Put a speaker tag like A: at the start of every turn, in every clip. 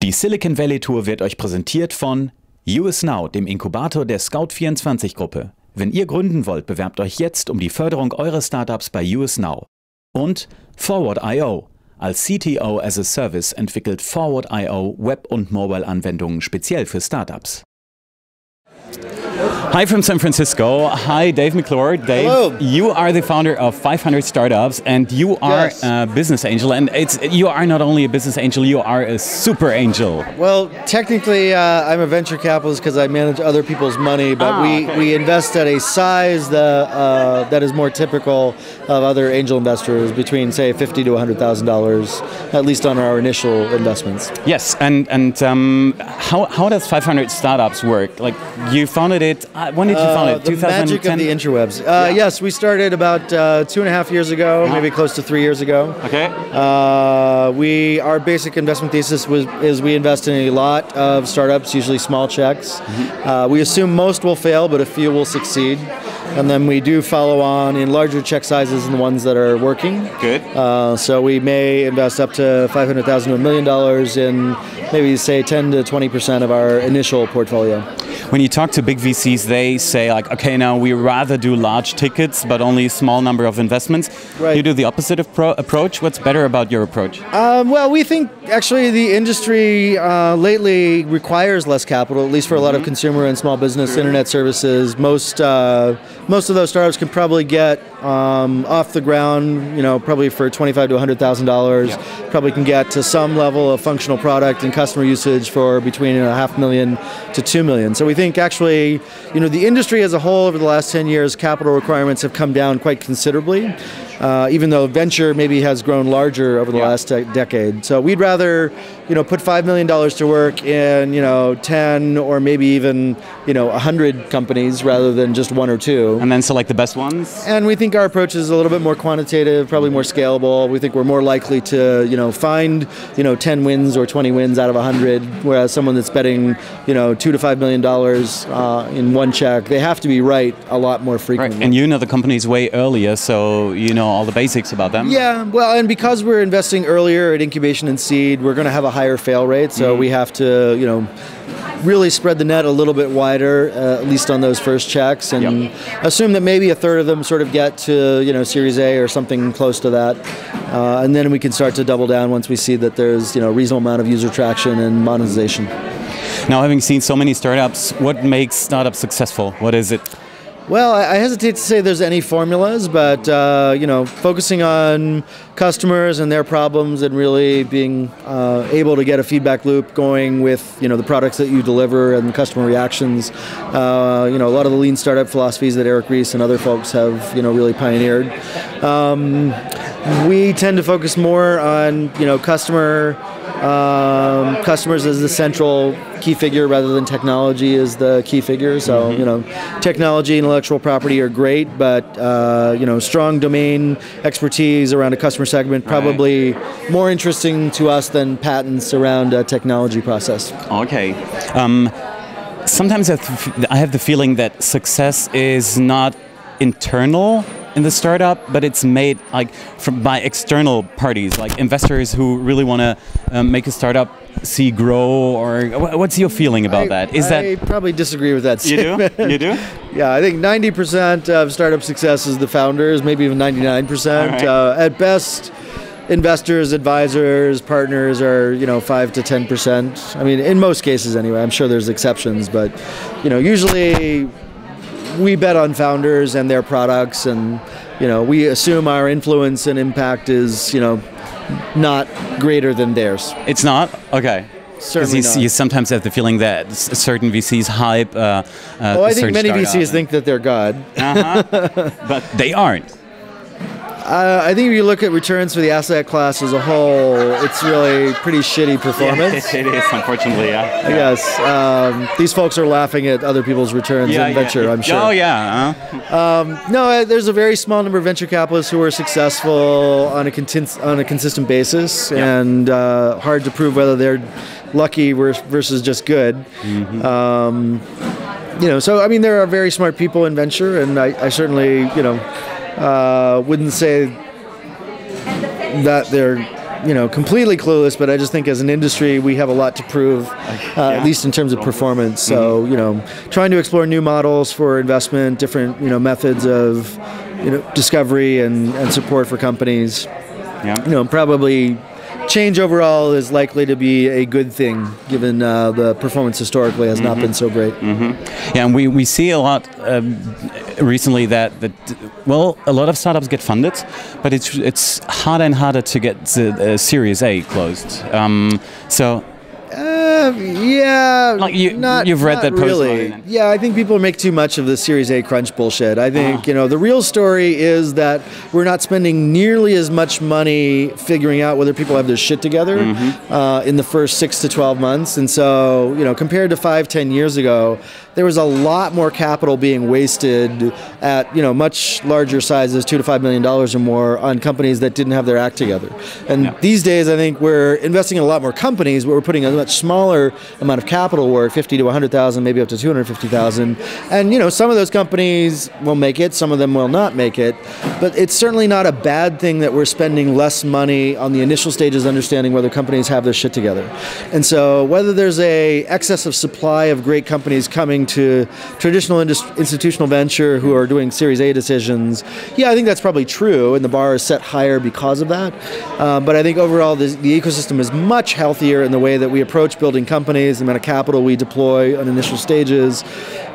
A: Die Silicon Valley Tour wird euch präsentiert von US Now, dem Inkubator der Scout24-Gruppe. Wenn ihr gründen wollt, bewerbt euch jetzt um die Förderung eures Startups bei US Now. Und Forward.io. Als CTO as a Service entwickelt Forward.io Web- und Mobile-Anwendungen speziell für Startups. Hi from San Francisco. Hi, Dave McClure. Dave,
B: hello.
A: You are the founder of 500 Startups, and you are a business angel. And you are not only a business angel, you are a super angel.
B: Well, technically, I'm a venture capitalist because I manage other people's money, but we invest at a size that is more typical of other angel investors, between say $50,000 to $100,000, at least on our initial investments.
A: Yes, and how does 500 Startups work? Like, you founded it. When did you found it?
B: The 2010? Magic of the interwebs. Yes, we started about 2.5 years ago, maybe close to 3 years ago.
A: Okay.
B: Our basic investment thesis is we invest in a lot of startups, usually small checks. We assume most will fail, but a few will succeed. And then we do follow on in larger check sizes than the ones that are working.
A: Good.
B: So we may invest up to $500,000 to $1 million in maybe say 10 to 20% of our initial portfolio.
A: When you talk to big VCs, they say like, okay, now we rather do large tickets, but only a small number of investments.
B: Right.
A: You do the opposite approach. What's better about your approach?
B: Well, we think actually the industry lately requires less capital, at least for a lot of consumer and small business internet services. Most of those startups can probably get off the ground, probably for $25,000 to $100,000.
A: Yep.
B: Probably can get to some level of functional product and customer usage for between $500,000 to $2 million. So we think actually, the industry as a whole over the last 10 years, capital requirements have come down quite considerably. Even though venture maybe has grown larger over the last decade. So we'd rather, put $5 million to work in, 10 or maybe even, 100 companies rather than just one or two.
A: And then select the best ones?
B: And we think our approach is a little bit more quantitative, probably more scalable. We think we're more likely to, find, 10 wins or 20 wins out of 100, whereas someone that's betting, $2 to $5 million in one check, they have to be right a lot more frequently.
A: Right. And you know the companies way earlier, so you know all the basics about them.
B: Yeah, well, and because we're investing earlier at incubation and seed, we're going to have a higher fail rate, so we have to, really spread the net a little bit wider, at least on those first checks, and assume that maybe a third of them sort of get to, Series A or something close to that, and then we can start to double down once we see that there's, a reasonable amount of user traction and monetization.
A: Now, having seen so many startups, what makes startups successful? What is it?
B: Well, I hesitate to say there's any formulas, but focusing on customers and their problems and really being able to get a feedback loop going with the products that you deliver and customer reactions. A lot of the lean startup philosophies that Eric Ries and other folks have really pioneered. We tend to focus more on customers as the central key figure rather than technology as the key figure. So, technology, intellectual property are great, but, strong domain expertise around a customer segment probably more interesting to us than patents around a technology process. Okay.
A: Sometimes I have the feeling that success is not internal in the startup, but it's made by external parties, like investors who really want to make a startup see grow. Or what's your feeling about that?
B: I probably disagree with that statement.
A: You do?
B: Yeah, I think 90% of startup success is the founders, maybe even 99%. At best, investors, advisors, partners are 5 to 10%. I mean, in most cases anyway. I'm sure there's exceptions, but usually we bet on founders and their products, and we assume our influence and impact is not greater than theirs.
A: It's not? Okay.
B: Certainly not.
A: You sometimes have the feeling that certain VCs hype.
B: I think many VCs think that they're God.
A: But they aren't.
B: I think if you look at returns for the asset class as a whole, it's really pretty shitty performance.
A: Yeah, it is, unfortunately, yeah.
B: Yes. These folks are laughing at other people's returns in venture, I'm sure.
A: Oh, yeah.
B: No, there's a very small number of venture capitalists who are successul on a consistent basis, and hard to prove whether they're lucky versus just good. So, I mean, there are very smart people in venture, and I certainly, wouldn't say that they're completely clueless, but I just think as an industry we have a lot to prove, at least in terms of performance. So trying to explore new models for investment, different methods of discovery and support for companies. Probably change overall is likely to be a good thing, given the performance historically has not been so great.
A: Yeah, and we see a lot recently that a lot of startups get funded, but it's harder and harder to get the Series A closed. You've read that post.
B: Really. Yeah, I think people make too much of the Series A crunch bullshit. I think the real story is that we're not spending nearly as much money figuring out whether people have their shit together in the first 6 to 12 months. And so, compared to 5-10 years ago, there was a lot more capital being wasted at much larger sizes, $2 to $5 million or more, on companies that didn't have their act together. And these days, I think we're investing in a lot more companies, but we're putting a much smaller amount of capital work, 50 to 100,000, maybe up to 250,000. And some of those companies will make it, some of them will not make it. But it's certainly not a bad thing that we're spending less money on the initial stages understanding whether companies have their shit together. And so whether there's a excess of supply of great companies coming to traditional institutional venture who are doing Series A decisions, I think that's probably true, and the bar is set higher because of that. But I think overall the ecosystem is much healthier in the way that we approach building companies, the amount of capital we deploy on initial stages.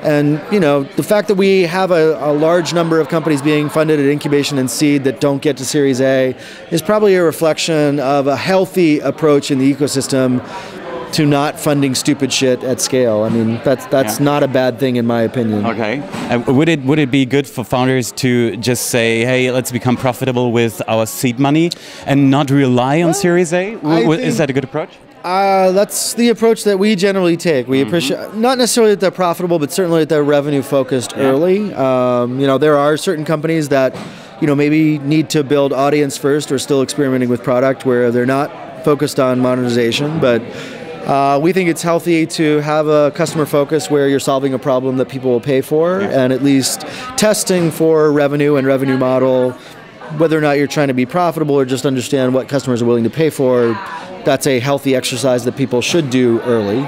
B: And the fact that we have a large number of companies being funded at incubation and seed that don't get to Series A is probably a reflection of a healthy approach in the ecosystem to not funding stupid shit at scale. I mean, that's not a bad thing in my opinion.
A: Okay. Would it be good for founders to just say, hey, let's become profitable with our seed money and not rely on Series A? Is that a good approach?
B: That's the approach that we generally take. We appreciate, not necessarily that they're profitable, but certainly that they're revenue focused early. There are certain companies that maybe need to build audience first or still experimenting with product where they're not focused on monetization, but we think it's healthy to have a customer focus where you're solving a problem that people will pay for, and at least testing for revenue and revenue model, whether or not you're trying to be profitable or just understand what customers are willing to pay for. That's a healthy exercise that people should do early.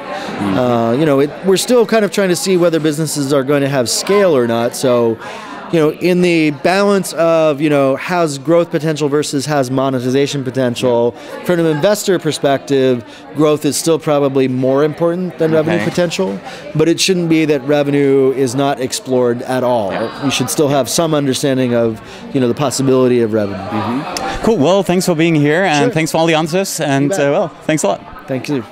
B: We're still kind of trying to see whether businesses are going to have scale or not. So, in the balance of, has growth potential versus has monetization potential, from an investor perspective, growth is still probably more important than revenue potential, but it shouldn't be that revenue is not explored at all. We should still have some understanding of, the possibility of revenue.
A: Cool. Well, thanks for being here, and thanks for all the answers, and thanks a lot.
B: Thank you.